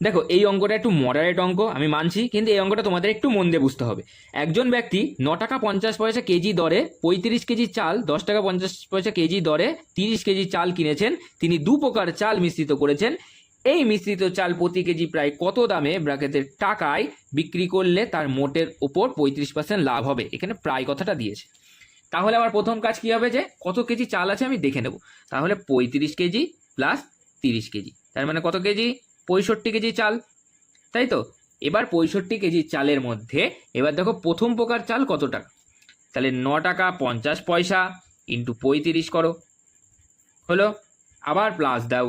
দেখো এই অঙ্কটা একটু মডারেট অঙ্ক আমি মানছি, কিন্তু এই অঙ্কটা তোমাদের একটু মন দিয়ে বুঝতে হবে। একজন ব্যক্তি 9 টাকা 50 পয়সা কেজি দরে 35 কেজি চাল 10 টাকা 50 পয়সা কেজি দরে 30 কেজি চাল কিনেছেন। তিনি 2 প্রকার চাল মিশ্রিত করেছেন। এই মিশ্রিত চাল প্রতি কেজি প্রায় কত দামে ব্র্যাকেটের টাকায় বিক্রি করলে তার মোটের ওপর 35% লাভ হবে। এখানে প্রায় কথাটা দিয়েছে। তাহলে আমার প্রথম কাজ কি হবে, যে কত কেজি চাল আছে আমি দেখে নেব। তাহলে 35 কেজি প্লাস 30 কেজি, তার মানে কত কেজি? 65 কেজি চাল, তাই তো? এবার 65 কেজি চালের মধ্যে এবার দেখো প্রথম প্রকার চাল কত টাকা, তাহলে 9 টাকা 50 পয়সা ইন্টু 35 করো, হলো। আবার প্লাস দাও,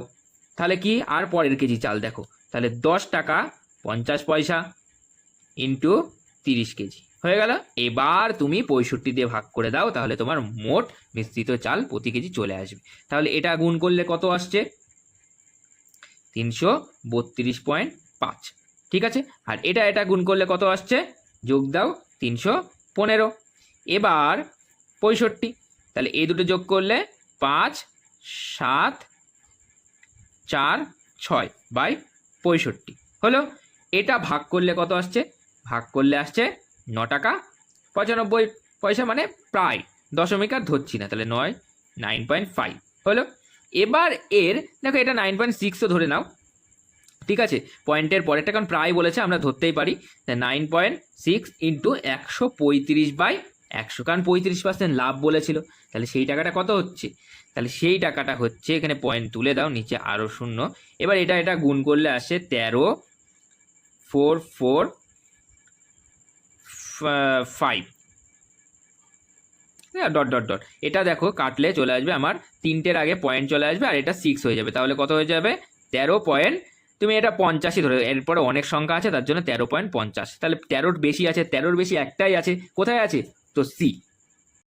তাহলে কি আর পরের কেজি চাল দেখো, তাহলে 10 টাকা 50 পয়সা ইন্টু 30 কেজি হয়ে গেল। এবার তুমি 65 দিয়ে ভাগ করে দাও, তাহলে তোমার মোট মিশ্রিত চাল প্রতি কেজি চলে আসবে। তাহলে এটা গুণ করলে কত আসছে? 332.5, ঠিক আছে। আর এটা গুণ করলে কত আসছে? যোগ দাও 315। এবার 65, তাহলে এই দুটো যোগ করলে 5, 7, 4, 6/65 হলো। এটা ভাগ করলে কত আসছে? ভাগ করলে আসছে 9 টাকা 95 পয়সা, মানে প্রায় দশমিক আর ধরছি না, তাহলে 9.5 হলো। এবার এর দেখো এটা 9.6ও ধরে নাও, ঠিক আছে, পয়েন্টের পরেরটা, কারণ প্রায় বলেছে আমরা ধরতেই পারি। 9.6 ইন্টু 135/100, কারণ 35% লাভ বলেছিল। তাহলে সেই টাকাটা কত হচ্ছে? তাহলে সেই টাকাটা হচ্ছে, এখানে পয়েন্ট তুলে দাও, নিচে আরও শূন্য। এবার এটা গুণ করলে আসে 13,445 ডট ডট ডট। এটা দেখো কাটলে চলে আসবে আমার 3টের আগে পয়েন্ট চলে আসবে, আর এটা 6 হয়ে যাবে। তাহলে কত হয়ে যাবে? 13 পয়েন্ট, তুমি এটা 50ই ধরে, এরপরে অনেক সংখ্যা আছে তার জন্য 13.50। তাহলে 13র বেশি আছে, 13র বেশি একটাই আছে, কোথায় আছে? তো সি।